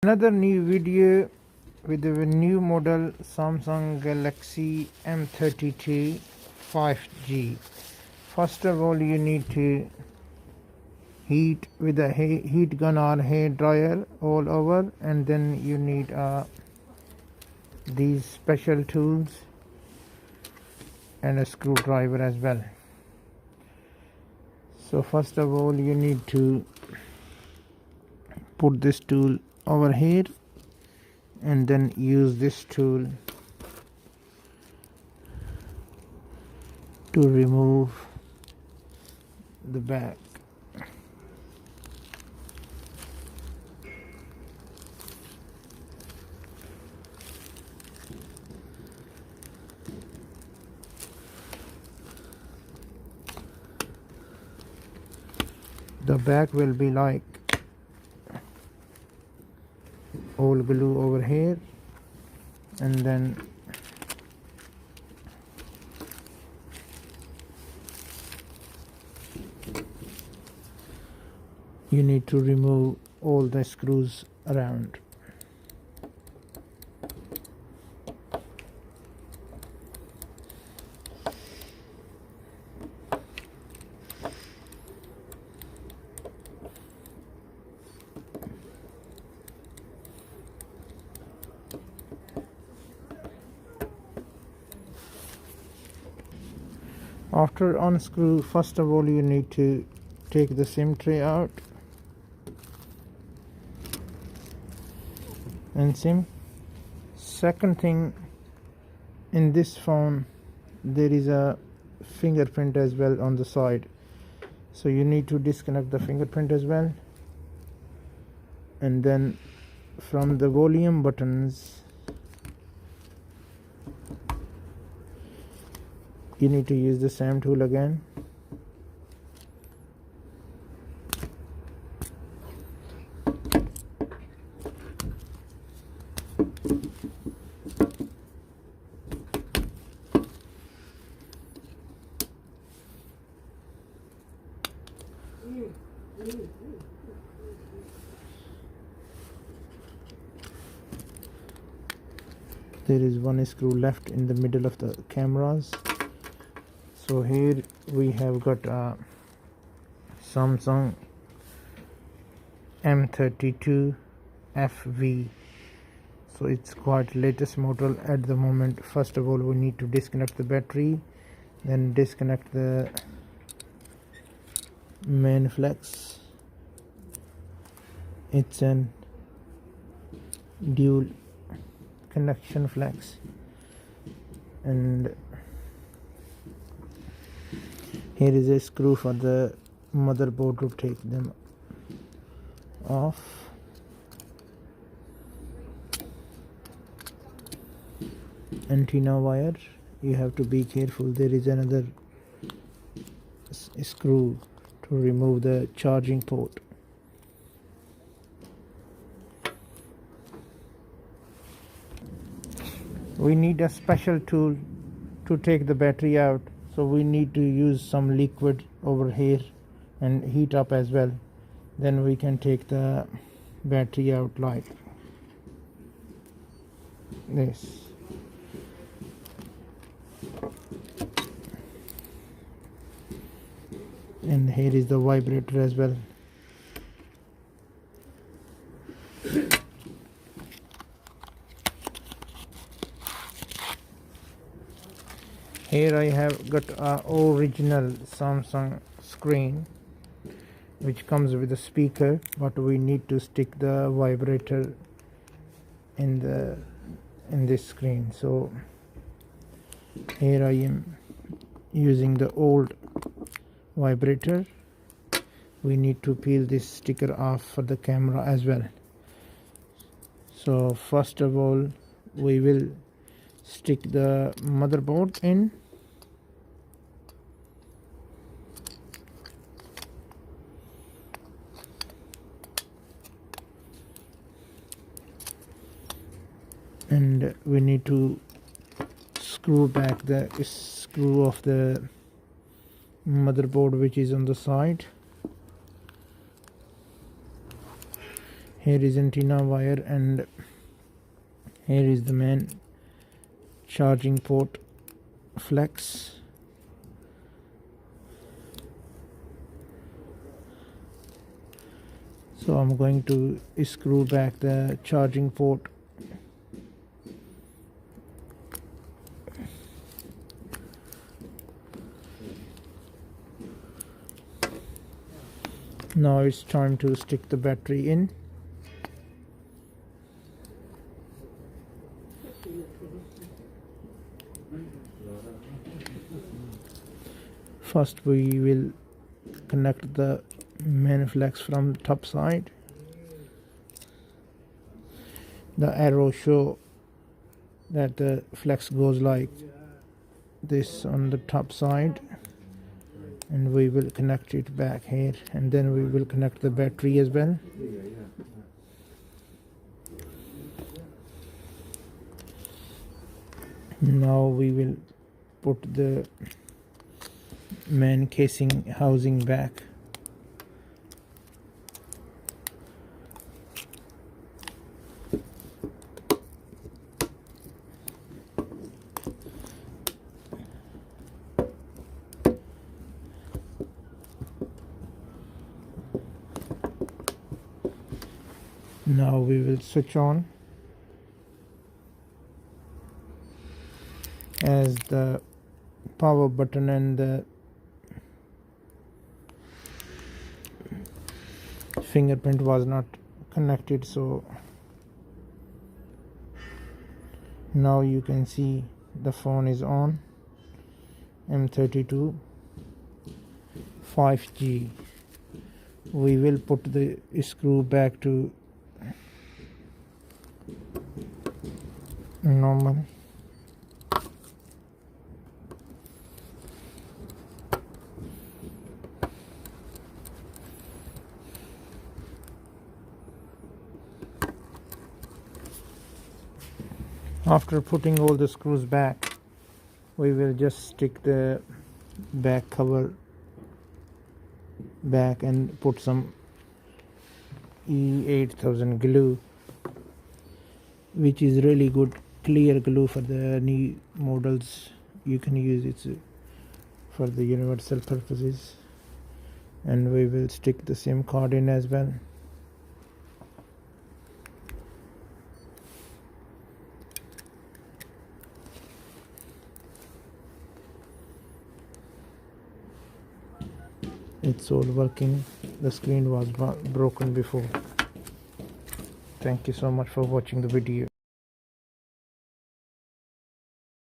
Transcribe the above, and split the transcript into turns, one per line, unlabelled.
Another new video with the new model Samsung Galaxy M32 5G. First of all, you need to heat with a heat gun or hair dryer all over, and then you need these special tools and a screwdriver as well. So first of all, you need to put this tool over here and then use this tool to remove the back. The back will be like all glue over here, and then you need to remove all the screws around. After unscrew, first of all you need to take the SIM tray out and SIM. Second thing, in this phone there is a fingerprint as well on the side, so you need to disconnect the fingerprint as well, and then from the volume buttons you need to use the same tool again. There is one screw left in the middle of the cameras. So here we have got a Samsung M32 FV. So it's quite latest model at the moment. First of all, we need to disconnect the battery, then disconnect the main flex. It's an dual connection flex, and here is a screw for the motherboard to take them off. Antenna wire, you have to be careful. There is another screw to remove the charging port. We need a special tool to take the battery out, so we need to use some liquid over here and heat up as well. Then we can take the battery out like this. And here is the vibrator as well. Here I have got a original Samsung screen which comes with a speaker, but we need to stick the vibrator in this screen. So here I am using the old vibrator. We need to peel this sticker off for the camera as well. So first of all we will stick the motherboard in. And we need to screw back the screw of the motherboard which is on the side. Here is antenna wire, and here is the main charging port flex. So I'm going to screw back the charging port. Now it's time to stick the battery in. First we will connect the main flex from top side. The arrow show that the flex goes like this on the top side, and we will connect it back here, and then we will connect the battery as well. Now we will put the main casing housing back. Now we will switch on, as the power button and the fingerprint was not connected, so now you can see the phone is on. M32 5G. We will put the screw back to normal. After putting all the screws back, we will just stick the back cover back and put some E8000 glue, which is really good clear glue for the new models. You can use it for the universal purposes, and we will stick the SIM card in as well. It's all working. The screen was broken before. Thank you so much for watching the video.